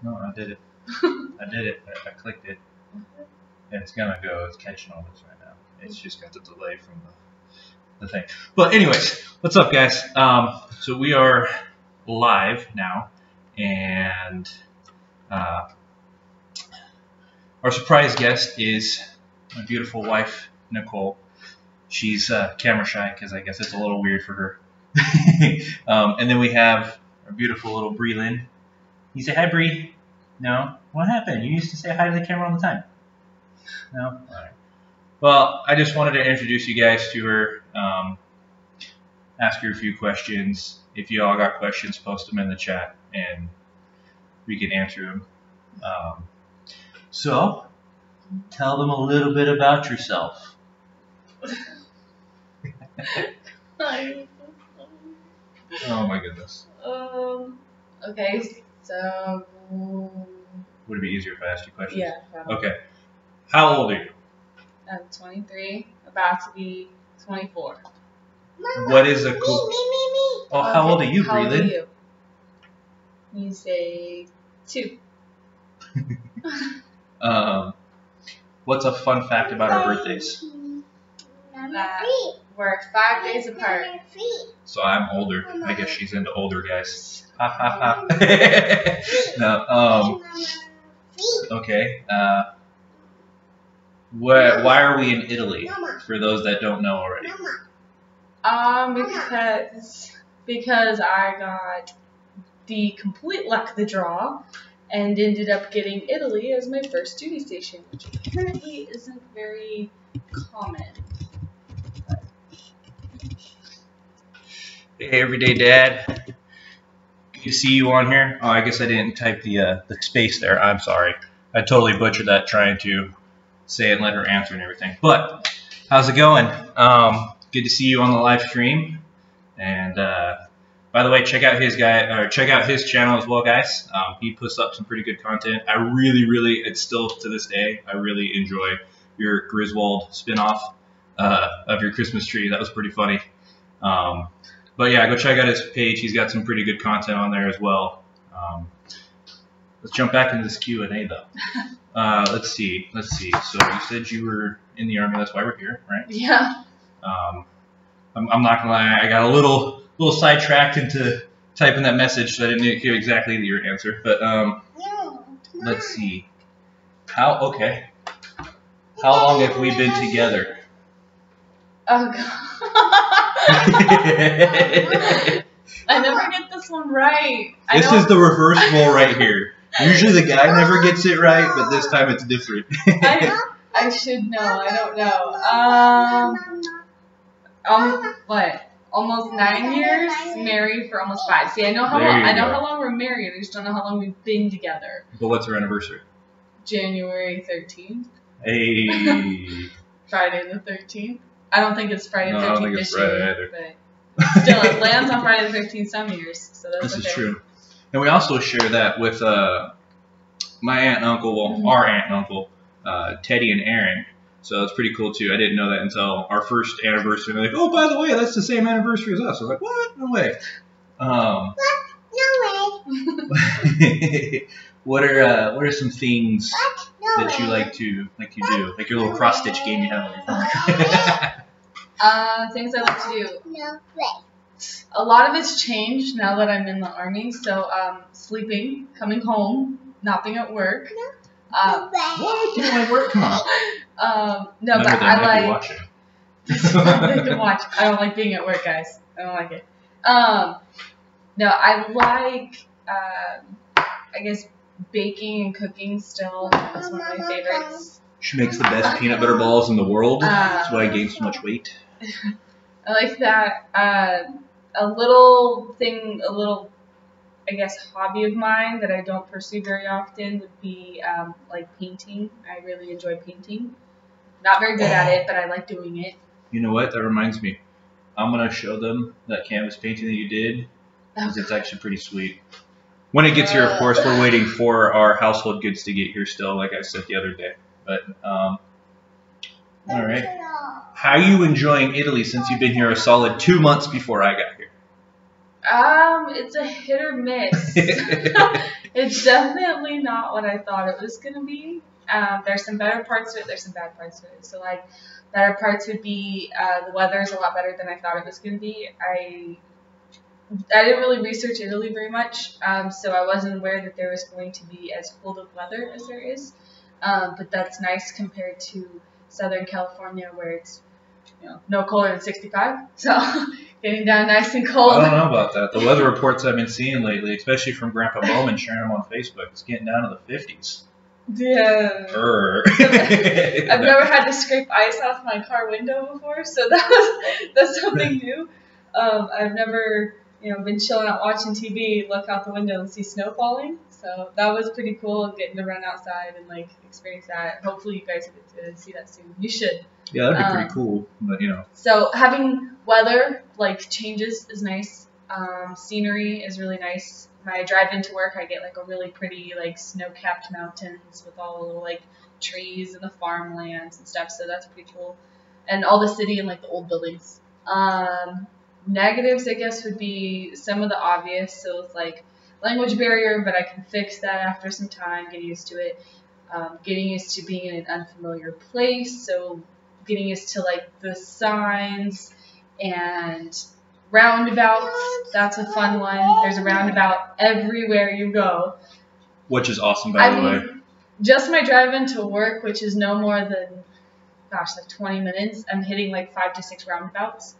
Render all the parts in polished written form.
No, I did it. I did it. I clicked it. And it's gonna go. It's catching all this right now. It's just got the delay from the thing. But anyways, what's up, guys? So we are live now, and our surprise guest is my beautiful wife, Nicole. She's camera shy because I guess it's a little weird for her. And then we have our beautiful little Breland. You say hi, Bree? No? What happened? You used to say hi to the camera all the time. No? All right. Well, I just wanted to introduce you guys to her, ask her a few questions. If you all got questions, post them in the chat, and we can answer them. So, tell them a little bit about yourself. Oh my goodness. Okay, so... Would it be easier if I asked you questions? Yeah. Probably. Okay. How old are you? I'm 23, about to be 24. Mama, what is a cool... Me. Oh, okay. How old are you, Breland? How old are you? You say 2. What's a fun fact about our birthdays? That we're 5 days apart. So I'm older. I guess she's into older guys. Ha ha ha. No. Okay. Why are we in Italy? For those that don't know already. Because I got the complete luck of the draw and ended up getting Italy as my first duty station, which apparently isn't very common. Hey, everyday dad. Good to see you on here. Oh, I guess I didn't type the space there. I'm sorry. I totally butchered that trying to say it and let her answer and everything. But how's it going? Good to see you on the live stream. And by the way, check out his channel as well, guys. He puts up some pretty good content. I really, it's still to this day, I really enjoy your Griswold spinoff of your Christmas tree. That was pretty funny. But yeah, go check out his page. He's got some pretty good content on there as well. Let's jump back into this Q&A though. Let's see. So you said you were in the Army. That's why we're here, right? Yeah. I'm not gonna lie. I got a little sidetracked into typing that message, so I didn't hear exactly your answer. But let's see. How long have we been together? Oh God. I never get this one right. This is the reverse role right here. Usually the guy never gets it right, but this time it's different. I should know. I don't know. What? Almost 9 years. Married for almost 5. See, I know how long we're married. I just don't know how long we've been together. But what's our anniversary? January 13th. Hey. Friday the 13th. I don't think it's Friday the 13th I don't think it's Friday either. But still, it lands on Friday the 13th some years, so that's This is true. And we also share that with my aunt and uncle, our aunt and uncle, Teddy and Aaron. So it's pretty cool too. I didn't know that until our first anniversary. They're like, oh, by the way, that's the same anniversary as us. I was like, what? No way. What? No way. What are some things that you like to do? Like your little cross stitch game you have on your phone. Things I like to do. No way. A lot of it's changed now that I'm in the Army. So sleeping, coming home, not being at work. What? You don't like work? Come on. No, but I like watching. they can watch. I don't like being at work, guys. I don't like it. No, I like I guess baking and cooking still. That's one of my favorites. She makes the best peanut butter balls in the world. That's why I gained so much weight. I like that. A little, I guess, hobby of mine that I don't pursue very often would be like painting. I really enjoy painting. Not very good at it, but I like doing it. You know what? That reminds me. I'm going to show them that canvas painting that you did, because it's actually pretty sweet. When it gets here, of course, we're waiting for our household goods to get here still, like I said the other day. But, all right. How are you enjoying Italy since you've been here a solid 2 months before I got here? It's a hit or miss. It's definitely not what I thought it was gonna be. There's some better parts to it. There's some bad parts to it. So like, better parts would be the weather is a lot better than I thought it was gonna be. I didn't really research Italy very much, so I wasn't aware that there was going to be as cold of weather as there is. But that's nice compared to Southern California, where it's no colder than 65. So getting down nice and cold. I don't know about that. The weather reports I've been seeing lately, especially from Grandpa Bowman sharing them on Facebook, it's getting down to the 50s. Yeah. I've never had to scrape ice off my car window before, so that's something new. I've never been chilling out watching TV, look out the window and see snow falling. So that was pretty cool, getting to run outside and like experience that. Hopefully you guys get to see that soon. You should. Yeah, that'd be pretty cool. But So having weather like changes is nice. Scenery is really nice. When I drive into work, I get like a really pretty like snow-capped mountains with all the little like trees and the farmlands and stuff. So that's pretty cool. And all the city and like the old buildings. Negatives, I guess, would be some of the obvious. So it's like language barrier, but I can fix that after some time, getting used to it. Getting used to being in an unfamiliar place. So getting used to like the signs and roundabouts. That's a fun one. There's a roundabout everywhere you go. Which is awesome, by the way. Just my drive into work, which is no more than, like 20 minutes, I'm hitting like 5 to 6 roundabouts.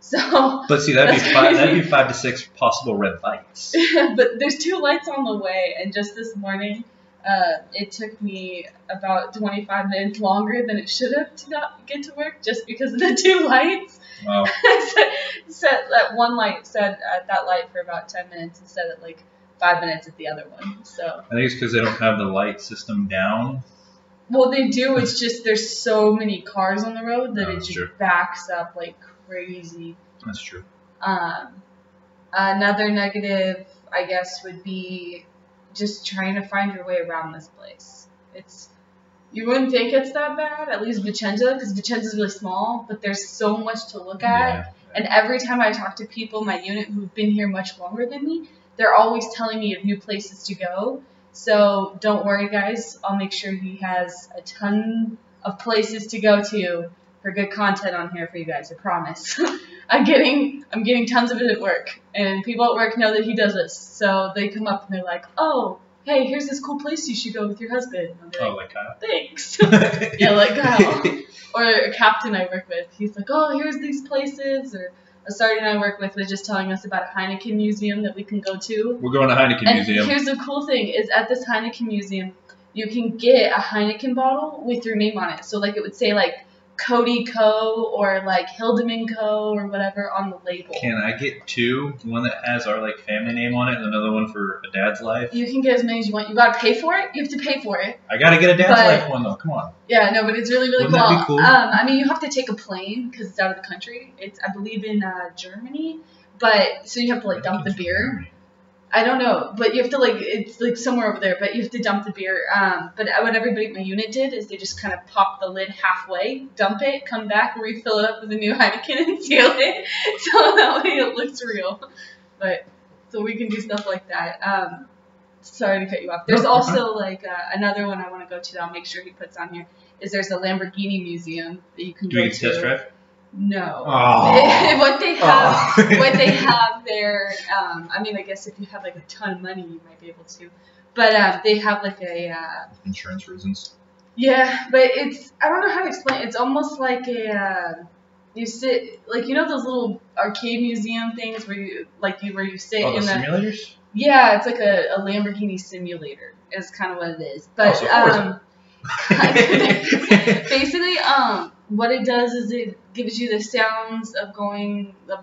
So, but see, that'd be 5 to 6 possible red lights. But there's 2 lights on the way, and just this morning, it took me about 25 minutes longer than it should have to not get to work, just because of the 2 lights. Wow. Set that one light said at that light for about 10 minutes instead of like 5 minutes at the other one. So I think it's because they don't have the light system down. Well, they do. It's just there's so many cars on the road that it just true. backs up like crazy. That's true. Another negative, I guess, would be just trying to find your way around this place. You wouldn't think it's that bad, at least Vicenza, because Vicenza is really small, but there's so much to look at. Yeah. And every time I talk to people in my unit who've been here much longer than me, they're always telling me of new places to go. So don't worry, guys. I'll make sure he has a ton of places to go to for good content on here for you guys. I promise. I'm getting tons of it at work, and people at work know that he does this. So they come up and they're like, "Oh, hey, here's this cool place you should go with your husband." And I'm like Kyle. Thanks. Yeah, like Kyle. Or a captain I work with. He's like, "Oh, here's these places." Or a sergeant I work with was just telling us about a Heineken museum that we can go to. We're going to Heineken Museum. Here's the cool thing, is at this Heineken Museum, you can get a Heineken bottle with your name on it. So, like, it would say, like, Cody Co. or, like, Hildeman Co. or whatever on the label. Can I get 2? One that has our, like, family name on it and another one for a dad's life? You can get as many as you want. You gotta pay for it. You have to pay for it. I gotta get a dad's life one, though. Come on. Yeah, no, but it's really, really Wouldn't that be cool? I mean, you have to take a plane because it's out of the country. It's, I believe, in Germany. But, so you have to, like, dump the beer. I don't know, but you have to, like, it's, like, somewhere over there, but you have to dump the beer. But what everybody in my unit did is they just kind of pop the lid halfway, dump it, come back, refill it up with a new Heineken and seal it. So that way it looks real. But, so we can do stuff like that. Sorry to cut you off. There's also, like, another one I want to go to that I'll make sure he puts on here, is there's a Lamborghini museum that you can go to. Do we get test drive? No. Oh. What they have there, I mean, I guess if you have like a ton of money, you might be able to. But they have like a insurance reasons. Yeah, but I don't know how to explain it. It's almost like you sit, like, you know those little arcade museum things where you sit in the simulators? Yeah, it's like a Lamborghini simulator is kind of what it is. But basically, what it does is it gives you the sounds of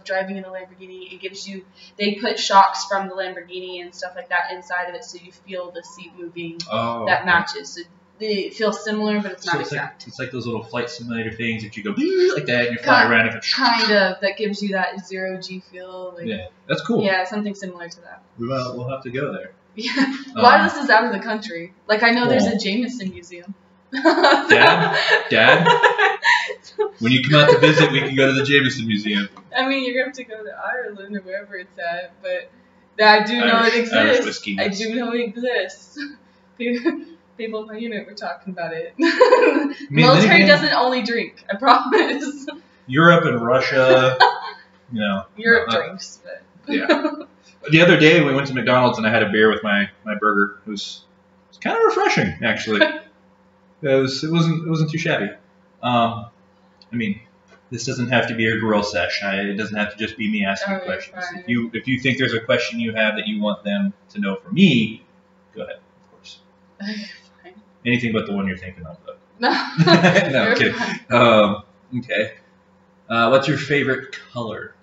driving in a Lamborghini. It gives you, they put shocks from the Lamborghini and stuff like that inside of it, so you feel the seat moving that matches. So they feel similar, but it's not exact. It's like those little flight simulator things that you go like that and you fly around and kind of, that gives you that zero G feel. Like, yeah, that's cool. Yeah, something similar to that. We'll have to go there. Yeah, a lot of this is out of the country. Like, I know there's a Jameson museum. Dad? When you come out to visit, we can go to the Jameson Museum. I mean, you're going to have to go to Ireland or wherever it's at, but I do know it exists. Irish whiskey, yes. I do know it exists. People in my unit were talking about it. Military doesn't only drink, I promise. Europe and Russia, you know. Europe drinks, but. Yeah. The other day we went to McDonald's and I had a beer with my burger. It was kind of refreshing, actually. It wasn't too shabby. I mean, this doesn't have to be a grill sesh. It doesn't have to just be me asking questions. Fine. If you think there's a question you have that you want them to know from me, go ahead, of course. Fine. Anything but the one you're thinking of, though. No. No, I'm kidding. Okay. What's your favorite color?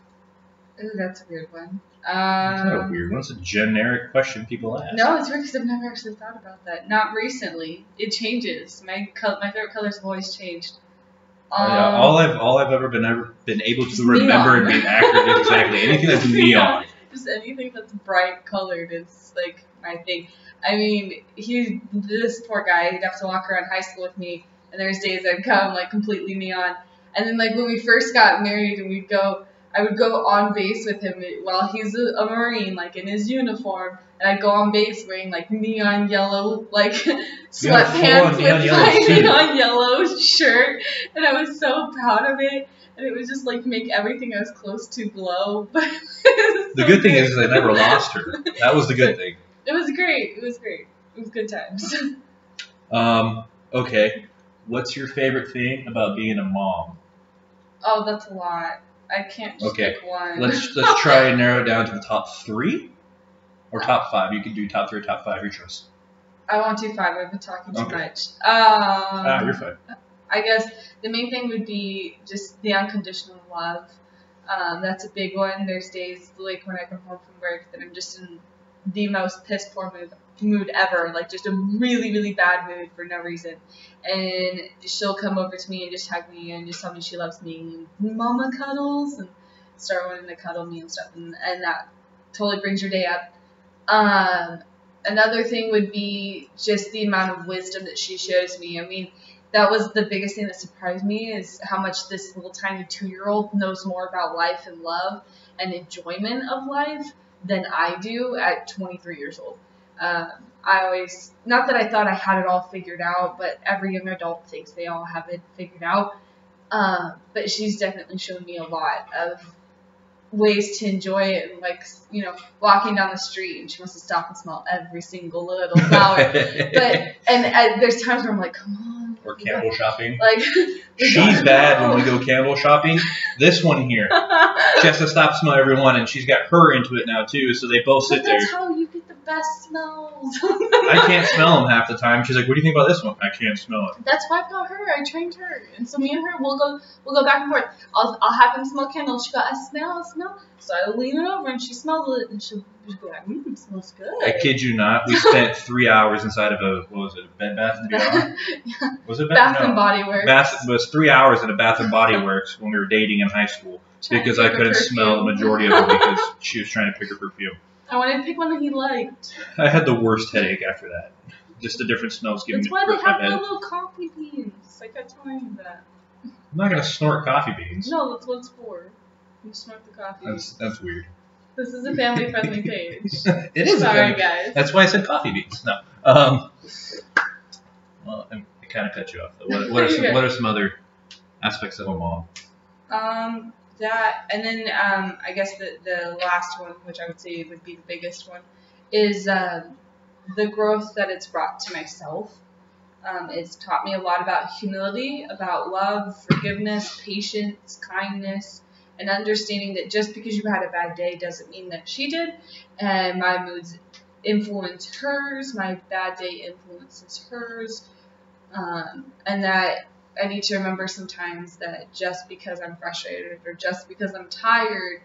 Ooh, that's a weird one. It's not a weird one. It's a generic question people ask. No, it's weird because I've never actually thought about that. Not recently. It changes. My favorite colors have always changed. Yeah, all I've ever been able to remember and be accurate is exactly anything that's neon. Just anything that's bright colored is like my thing. I mean, this poor guy, he'd have to walk around high school with me, and there's days I'd come like completely neon. And then like when we first got married and I would go on base with him while he's a Marine, like in his uniform, and I'd go on base wearing like neon yellow like sweatpants with my neon yellow shirt, and I was so proud of it. And it was just like make everything I was close to glow. But the good thing is I never lost her. That was the good thing. It was great. It was great. It was good times. Okay. What's your favorite thing about being a mom? Oh, that's a lot. I can't just pick one. Let's try and narrow it down to the top 3 or top 5. You can do top 3 or top 5, your choice. I won't do 5. I've been talking too much. You're fine. I guess the main thing would be just the unconditional love. That's a big one. There's days like when I come home from work that I'm just in the most piss poor mood ever, like just a really, really bad mood for no reason. And she'll come over to me and just hug me and just tell me she loves me and mama cuddles and start wanting to cuddle me and stuff. And that totally brings your day up. Another thing would be just the amount of wisdom that she shows me. I mean, that was the biggest thing that surprised me is how much this little tiny 2-year-old knows more about life and love and enjoyment of life than I do at 23 years old. I always, not that I thought I had it all figured out, but every young adult thinks they all have it figured out. But she's definitely shown me a lot of ways to enjoy it, and like, you know, walking down the street and she wants to stop and smell every single little flower. And there's times where I'm like, come on. Or candle shopping. Like, she's bad when we go candle shopping. This one here, she has to stop, smell everyone, and she's got her into it now too. So they both sit there. That's how you get the best smells. I can't smell them half the time. She's like, "What do you think about this one?" I can't smell it. That's why I've got her. I trained her, and so me and her we'll go back and forth. I'll have him smell candles. She go, I smell. So I lean it over and she smells it, and she'll go like, it smells good. I kid you not. We spent 3 hours inside of a Bed Bath and Beyond? Yeah. Was it Bath and Body Works? It was 3 hours in a Bath and Body Works when we were dating in high school because I couldn't smell the majority of it because she was trying to pick her perfume. I wanted to pick one that he liked. I had the worst headache after that. Just the different smells giving me. That's why they have the little coffee beans. I kept telling you that. I'm not gonna snort coffee beans. No, that's what it's for. You snort the coffee. That's weird. This is a family-friendly page. It is. Sorry, guys. That's why I said coffee beans. No. Well, I kind of cut you off. What are some other aspects of a mom? That, and then I guess the last one, which I would say would be the biggest one, is the growth that it's brought to myself. It's taught me a lot about humility, about love, forgiveness, patience, kindness, and understanding that just because you had a bad day doesn't mean that she did, and my moods influence hers, my bad day influences hers, and that I need to remember sometimes that just because I'm frustrated or just because I'm tired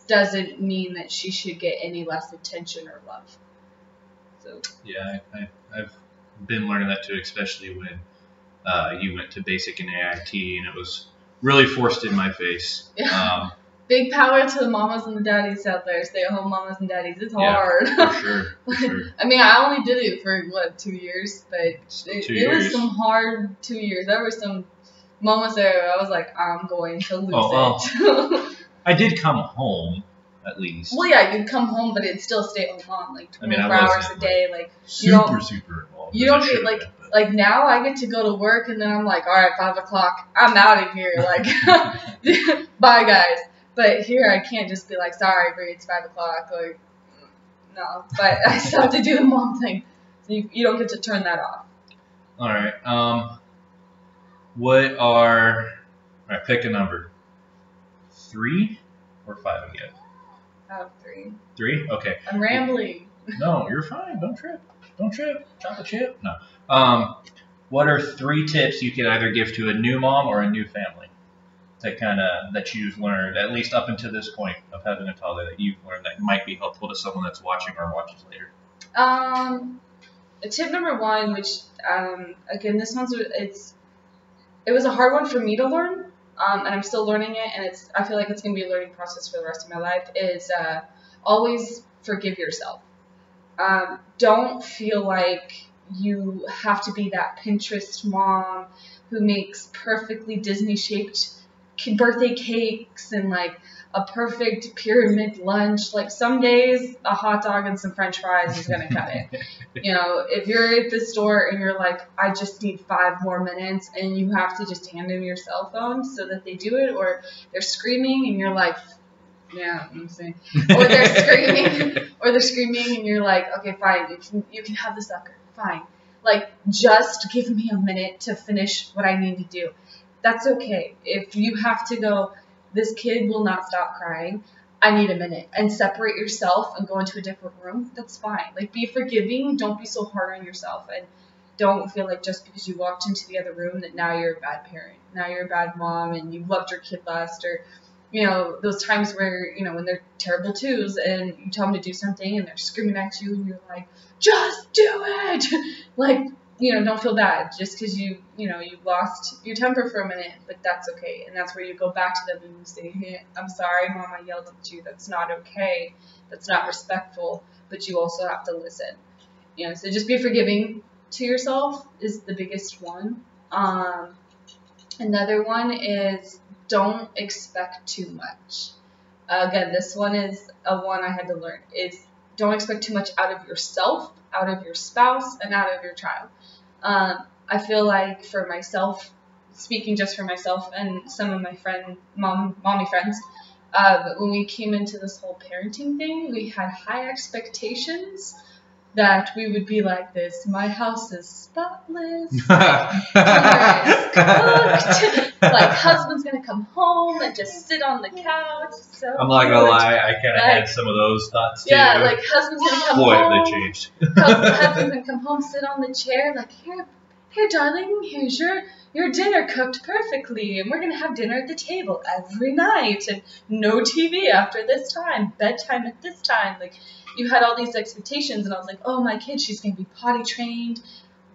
doesn't mean that she should get any less attention or love. So yeah, I've been learning that too, especially when you went to basic and AIT, and it was really forced in my face. Yeah. Big power to the mamas and the daddies out there, stay-at-home mamas and daddies. It's hard. For sure. I mean, I only did it for, 2 years? But it was some hard 2 years. There were some Mom was there. I was like, I'm going to lose it. I did come home, at least. Well, yeah, you'd come home, but it'd still stay at home, like 24 hours a day. Like super involved. You don't get like now I get to go to work and then I'm like, all right, 5 o'clock, I'm out of here. Like, bye guys. But here I can't just be like, sorry, Bree, it's 5 o'clock. Like, no. But I still have to do the mom thing. So you don't get to turn that off. All right. All right, pick a number. 3 or 5 again? I have 3. 3? Okay. I'm rambling. No, you're fine. Don't trip. Chocolate chip. No. What are 3 tips you could either give to a new mom or a new family that you've learned, at least up until this point of having a toddler, that you've learned that might be helpful to someone that's watching or watches later? Tip number 1, which again, this one's it was a hard one for me to learn. And I'm still learning it, and I feel like it's going to be a learning process for the rest of my life, is always forgive yourself. Don't feel like you have to be that Pinterest mom who makes perfectly Disney-shaped birthday cakes and like a perfect pyramid lunch. Like some days, a hot dog and some French fries is going to cut it. You know, if you're at the store and you're like, I just need 5 more minutes, and you have to just hand them your cell phone so that they do it, or they're screaming and you're like, yeah, I'm saying, or they're screaming and you're like, okay, fine, you can have the sucker, fine. Like, just give me a minute to finish what I need to do. That's okay. If you have to go, this kid will not stop crying, I need a minute, and separate yourself and go into a different room, that's fine. Like, be forgiving. Don't be so hard on yourself, and don't feel like just because you walked into the other room that now you're a bad parent. Now you're a bad mom and you loved your kid last, or, you know, those times where, you know, when they're terrible twos and you tell them to do something and they're screaming at you and you're like, just do it! Like, you know, don't feel bad just because you lost your temper for a minute, but that's okay. And that's where you go back to them and you say, hey, I'm sorry, Mom, I yelled at you. That's not okay. That's not respectful. But you also have to listen. You know, so just be forgiving to yourself is the biggest one. Another one is don't expect too much. Again, this one is a one I had to learn. Is don't expect too much out of yourself, out of your spouse, and out of your child. I feel like for myself, speaking just for myself and some of my mommy friends, when we came into this whole parenting thing, we had high expectations that we would be like this. My house is spotless. Dinner is cooked. Like, husband's going to come home and just sit on the couch. So I'm not going to lie, I kind of had some of those thoughts too. Yeah, like, husband's going to come home. Boy, have they changed. Husband's going to come home, sit on the chair, like, here, darling, here's your dinner cooked perfectly, and we're going to have dinner at the table every night, and no TV after this time, bedtime at this time. Like, you had all these expectations, and I was like, oh, my kid, she's going to be potty trained,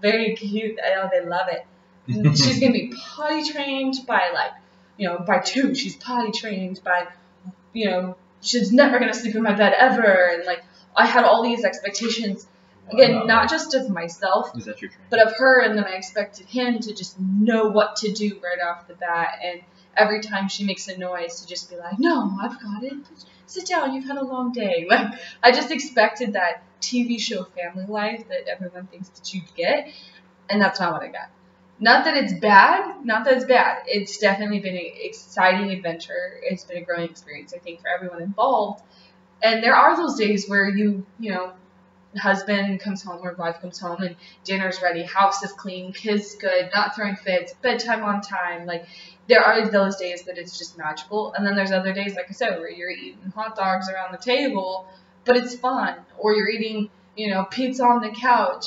very cute, oh, they love it. She's going to be potty trained by, like, you know, by 2, she's potty trained by, you know, she's never going to sleep in my bed ever, and, like, I had all these expectations. Again, not just of myself, but of her, and then I expected him to just know what to do right off the bat, and every time she makes a noise to just be like, no, I've got it, sit down, you've had a long day. Like, I just expected that TV show family life that everyone thinks that you get, and that's not what I got. Not that it's bad, it's definitely been an exciting adventure, it's been a growing experience, I think, for everyone involved, and there are those days where you know, husband comes home or wife comes home and dinner's ready, house is clean, kids good, not throwing fits, bedtime on time. Like, there are those days that it's just magical, and then there's other days, like I said, where you're eating hot dogs around the table, but it's fun, or you're eating, you know, pizza on the couch,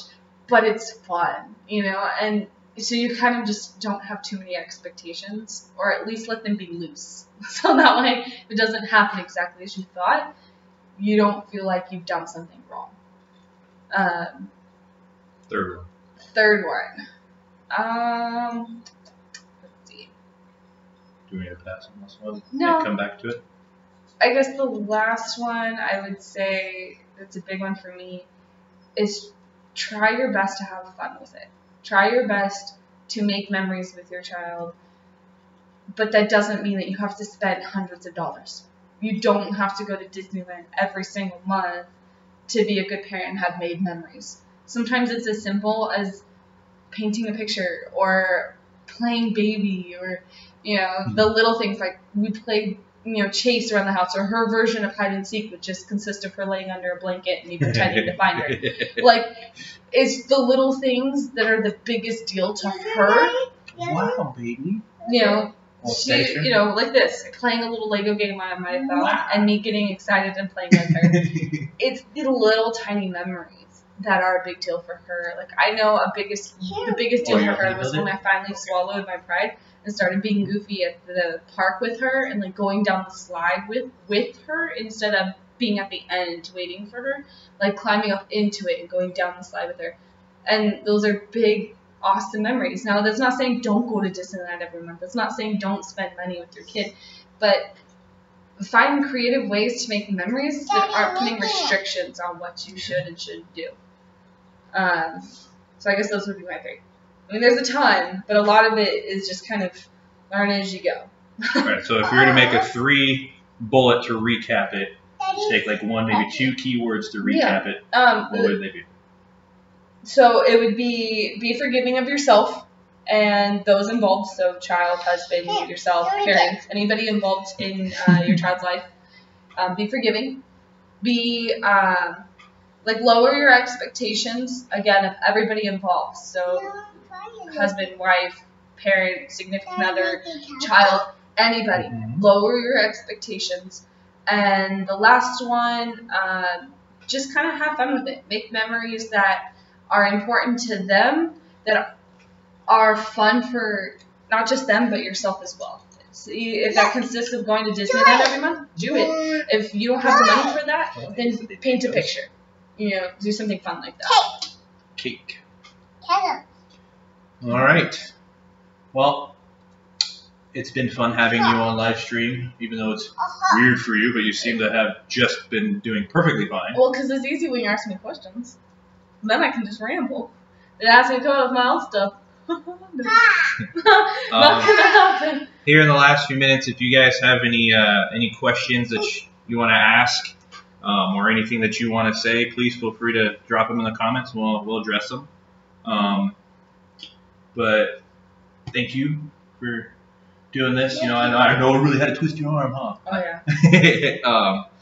but it's fun, you know, and so you kind of just don't have too many expectations, or at least let them be loose. So that way, if it doesn't happen exactly as you thought, you don't feel like you've done something wrong. Third one. Let's see. Do we need to pass on this one? No. And come back to it? I guess the last one I would say that's a big one for me is try your best to have fun with it. Try your best to make memories with your child. But that doesn't mean that you have to spend hundreds of dollars. You don't have to go to Disneyland every single month to be a good parent and have made memories. Sometimes it's as simple as painting a picture or playing baby, or, you know, the little things like we played, you know, chase around the house, or her version of hide and seek would just consist of her laying under a blanket and me pretending to find her. Like, it's the little things that are the biggest deal to her. Wow, baby. You know, She, you know, like this, playing a little Lego game on my phone and me getting excited and playing with her. It's the little tiny memories that are a big deal for her. Like, I know the biggest deal for her was when I finally swallowed my pride and started being goofy at the park with her and like going down the slide with her instead of being at the end waiting for her, like climbing up into it and going down the slide with her. And those are big, awesome memories. Now, that's not saying don't go to Disneyland every month. That's not saying don't spend money with your kid. But find creative ways to make memories that aren't putting restrictions on what you should and shouldn't do. So I guess those would be my 3. I mean, there's a ton, but a lot of it is just kind of learn as you go. Alright, so if you were to make a 3 bullet to recap it, just take like 1, maybe 2 keywords to recap it, what would they be? So it would be forgiving of yourself and those involved, so child, husband, yourself, parents, anybody involved in your child's life. Be forgiving. Be, like, lower your expectations, again, of everybody involved. So husband, wife, parent, significant other, child, anybody. Lower your expectations. And the last one, just kind of have fun with it. Make memories that are important to them, that are fun for not just them, but yourself as well. So if that consists of going to Disneyland every month, do it. If you don't have the money for that, then paint a picture. You know, do something fun like that. Cake. All right. Well, it's been fun having you on live stream, even though it's weird for you, but you seem to have just been doing perfectly fine. Well, because it's easy when you ask me questions. Then I can just ramble. Then ask me to come up with my own stuff. Not gonna happen. Here in the last few minutes, if you guys have any questions that you want to ask, or anything that you want to say, please feel free to drop them in the comments. We'll address them. But thank you for doing this. You know, I know it really had to twist your arm, huh? Oh yeah.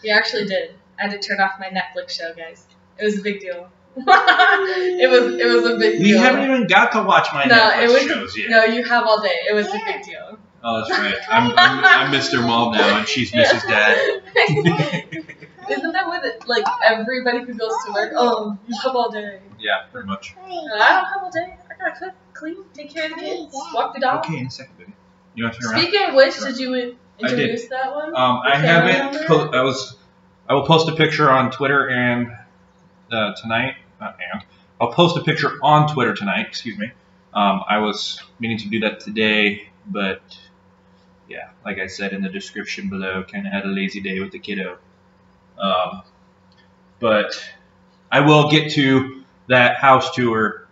You actually did. I had to turn off my Netflix show, guys. It was a big deal. it was a big deal. We haven't even got to watch my Netflix shows yet. No, you have all day. It was a big deal. Oh, that's right. I'm Mr. Mom now, and she's Mrs. Dad. Isn't that what like everybody who goes to work? Oh, you have all day. Yeah, pretty much. I don't have all day. I gotta cook, clean, take care of the kids, walk the dog. Okay, in a second, baby. You want to turn around? Speaking of which, did you introduce that one? I haven't. I will post a picture on Twitter and tonight. I'll post a picture on Twitter tonight. Excuse me. I was meaning to do that today, but yeah, like I said in the description below, kind of had a lazy day with the kiddo. But I will get to that house tour.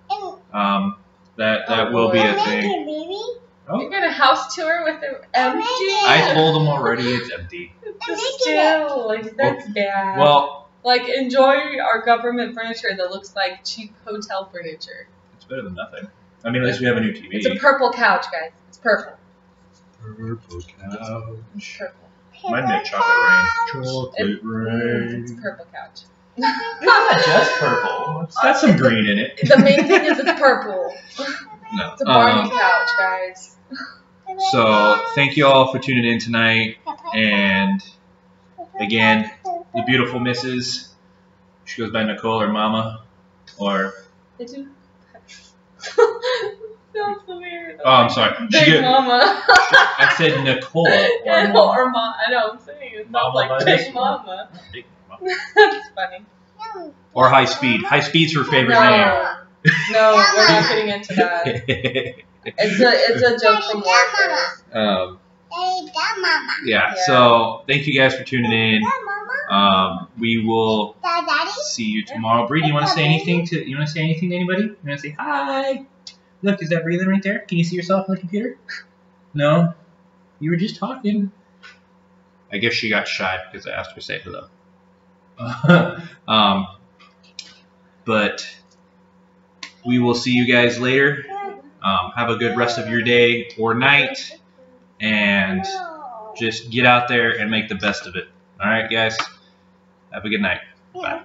That will be a thing. Oh. You're gonna house tour with it empty? I told them already it's empty. Still, like, that's bad. Well, like, enjoy our government furniture that looks like cheap hotel furniture. It's better than nothing. I mean, at least we have a new TV. It's a purple couch, guys. It's purple. Purple couch. It's purple. Might be a chocolate rain. Chocolate rain. It's a purple couch. It's not just purple. It's got some green in it. The main thing is it's purple. No. It's a Barney couch, guys. So, thank you all for tuning in tonight. And, again, the beautiful Mrs. She goes by Nicole or Mama. Or... Did you? Sounds so weird. Oh, I'm sorry. Big Mama. I said Nicole. Or Mama. I know, I'm saying it sounds like Big Mama. Big Mama. That's funny. Or High Speed. High Speed's her favorite name. No, we're not getting into that. It's a joke from work. Yeah, so thank you guys for tuning in. We will see you tomorrow. Bree, do you want to say anything to anybody? You want to say hi? Look, is that breathing right there? Can you see yourself on the computer? No? You were just talking. I guess she got shy because I asked her to say hello. But we will see you guys later. Have a good rest of your day or night. And just get out there and make the best of it. All right, guys. Have a good night. Bye.